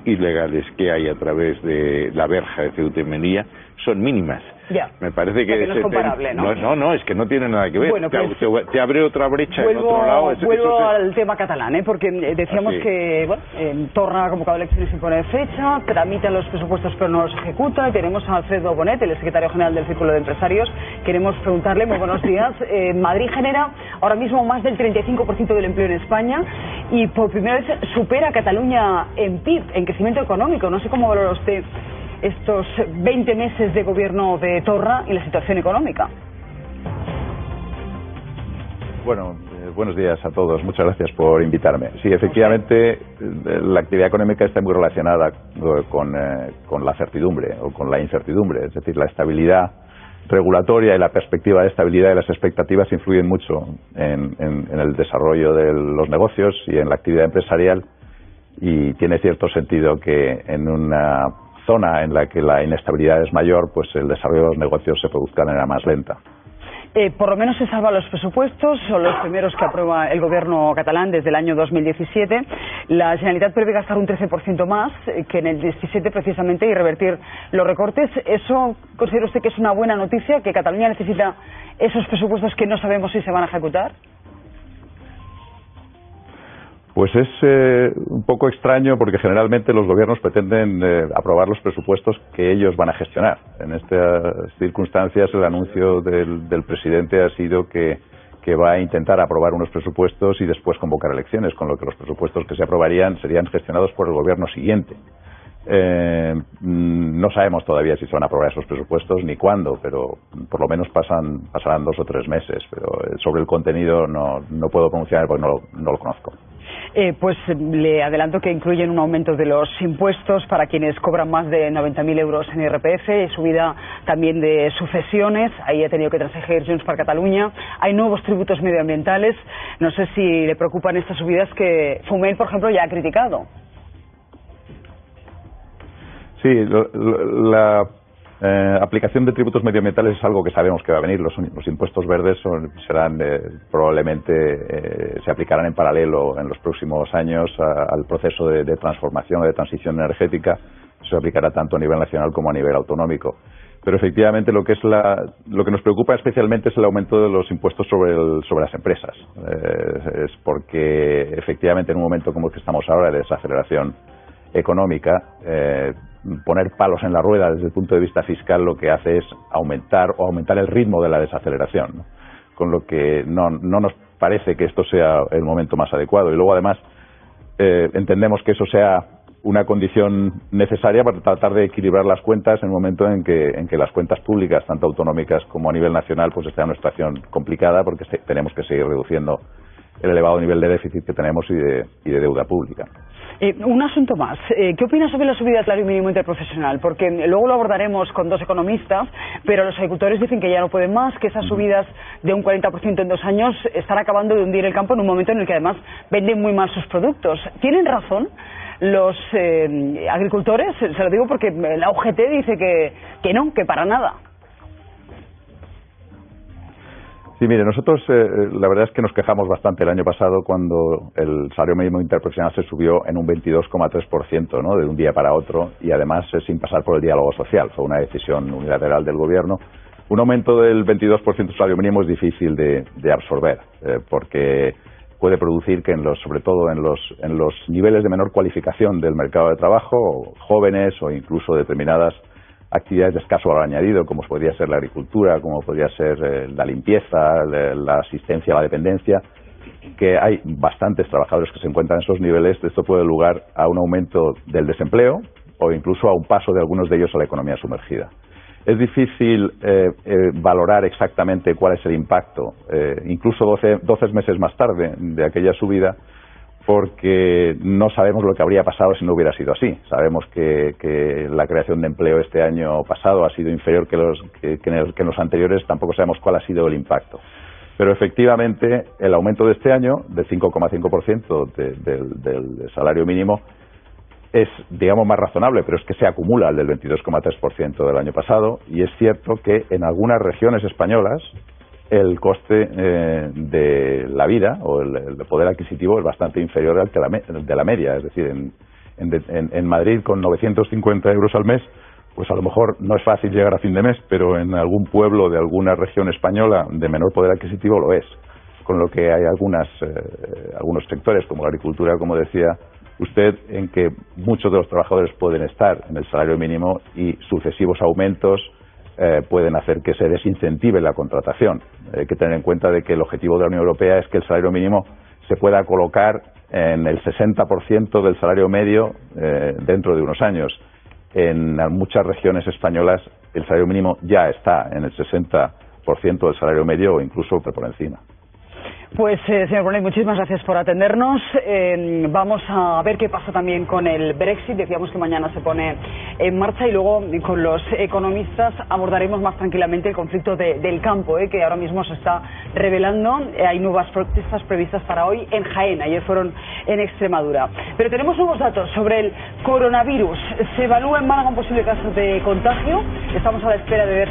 ilegales que hay a través de la verja de Ceuta y Melilla son mínimas. Ya. Me parece que no es comparable, ¿no? No, es que no tiene nada que ver. Bueno, pues, te abre otra brecha en otro lado. Vuelvo al tema catalán, porque decíamos que Torra ha convocado elecciones sin poner fecha, tramitan los presupuestos pero no los ejecuta. Tenemos a Alfredo Bonet, el secretario general del Círculo de Empresarios. Queremos preguntarle, muy buenos días. Madrid genera ahora mismo más del 35% del empleo en España y por primera vez supera a Cataluña en PIB, en crecimiento económico. No sé cómo valora usted estos 20 meses de gobierno de Torra y la situación económica. Bueno, buenos días a todos. Muchas gracias por invitarme. Sí, efectivamente, la actividad económica está muy relacionada con la certidumbre o con la incertidumbre. Es decir, la estabilidad regulatoria y la perspectiva de estabilidad y las expectativas influyen mucho en el desarrollo de los negocios y en la actividad empresarial, y tiene cierto sentido que en una zona en la que la inestabilidad es mayor, pues el desarrollo de los negocios se produzca de manera más lenta. Por lo menos se salvan los presupuestos, son los primeros que aprueba el gobierno catalán desde el año 2017. La Generalitat prevé gastar un 13% más que en el 17 precisamente y revertir los recortes. ¿Eso considera usted que es una buena noticia, que Cataluña necesita esos presupuestos que no sabemos si se van a ejecutar? Pues es un poco extraño, porque generalmente los gobiernos pretenden aprobar los presupuestos que ellos van a gestionar. En estas circunstancias el anuncio del presidente ha sido que va a intentar aprobar unos presupuestos y después convocar elecciones, con lo que los presupuestos que se aprobarían serían gestionados por el gobierno siguiente. No sabemos todavía si se van a aprobar esos presupuestos ni cuándo, pero por lo menos pasarán 2 o 3 meses. Pero sobre el contenido no puedo pronunciarme porque no lo conozco. Pues le adelanto que incluyen un aumento de los impuestos para quienes cobran más de 90.000 euros en IRPF, subida también de sucesiones, ahí ha tenido que transigir Junts per Catalunya, hay nuevos tributos medioambientales. No sé si le preocupan estas subidas que Fumel, por ejemplo, ya ha criticado. Sí, la aplicación de tributos medioambientales es algo que sabemos que va a venir. Los impuestos verdes serán probablemente se aplicarán en paralelo en los próximos años al proceso de transformación o de transición energética. Se aplicará tanto a nivel nacional como a nivel autonómico. Pero efectivamente lo que nos preocupa especialmente es el aumento de los impuestos sobre las empresas. Es porque efectivamente en un momento como el que estamos ahora de desaceleración económica, poner palos en la rueda desde el punto de vista fiscal lo que hace es aumentar el ritmo de la desaceleración, ¿no? Con lo que no nos parece que esto sea el momento más adecuado. Y luego además entendemos que eso sea una condición necesaria para tratar de equilibrar las cuentas en un momento en que las cuentas públicas, tanto autonómicas como a nivel nacional, pues están en una situación complicada, porque tenemos que seguir reduciendo el elevado nivel de déficit que tenemos y de deuda pública. Un asunto más. ¿Qué opina sobre la subida del salario mínimo interprofesional? Porque luego lo abordaremos con 2 economistas, pero los agricultores dicen que ya no pueden más, que esas subidas de un 40% en 2 años están acabando de hundir el campo en un momento en el que además venden muy mal sus productos. ¿Tienen razón los agricultores? Se lo digo porque la UGT dice que no, que para nada. Sí, mire, nosotros la verdad es que nos quejamos bastante el año pasado cuando el salario mínimo interprofesional se subió en un 22,3%, ¿no? De un día para otro, y además sin pasar por el diálogo social. Fue una decisión unilateral del gobierno. Un aumento del 22% del salario mínimo es difícil de absorber, porque puede producir que sobre todo en los niveles de menor cualificación del mercado de trabajo, jóvenes o incluso determinadas actividades de escaso valor añadido, como podría ser la agricultura, como podría ser la limpieza, la asistencia a la dependencia, que hay bastantes trabajadores que se encuentran en esos niveles. Esto puede dar lugar a un aumento del desempleo o incluso a un paso de algunos de ellos a la economía sumergida. Es difícil valorar exactamente cuál es el impacto, incluso 12 meses más tarde de aquella subida, porque no sabemos lo que habría pasado si no hubiera sido así. Sabemos que la creación de empleo este año pasado ha sido inferior que en los anteriores. Tampoco sabemos cuál ha sido el impacto. Pero efectivamente el aumento de este año, del 5,5% del salario mínimo, es, digamos, más razonable, pero es que se acumula al del 22,3% del año pasado, y es cierto que en algunas regiones españolas el coste de la vida o el poder adquisitivo es bastante inferior al de la media. Es decir, En Madrid, con 950 euros al mes, pues a lo mejor no es fácil llegar a fin de mes, pero en algún pueblo de alguna región española de menor poder adquisitivo lo es. Con lo que hay algunos sectores, como la agricultura, como decía usted, en que muchos de los trabajadores pueden estar en el salario mínimo y sucesivos aumentos pueden hacer que se desincentive la contratación. Hay que tener en cuenta de que el objetivo de la Unión Europea es que el salario mínimo se pueda colocar en el 60% del salario medio dentro de unos años. En muchas regiones españolas el salario mínimo ya está en el 60% del salario medio o incluso por encima. Pues, señor Bonet, muchísimas gracias por atendernos. Vamos a ver qué pasa también con el Brexit. Decíamos que mañana se pone en marcha y luego con los economistas abordaremos más tranquilamente el conflicto del campo, que ahora mismo se está revelando. Hay nuevas protestas previstas para hoy en Jaén. Ayer fueron en Extremadura. Pero tenemos nuevos datos sobre el coronavirus. Se evalúa en Málaga un posible caso de contagio. Estamos a la espera de ver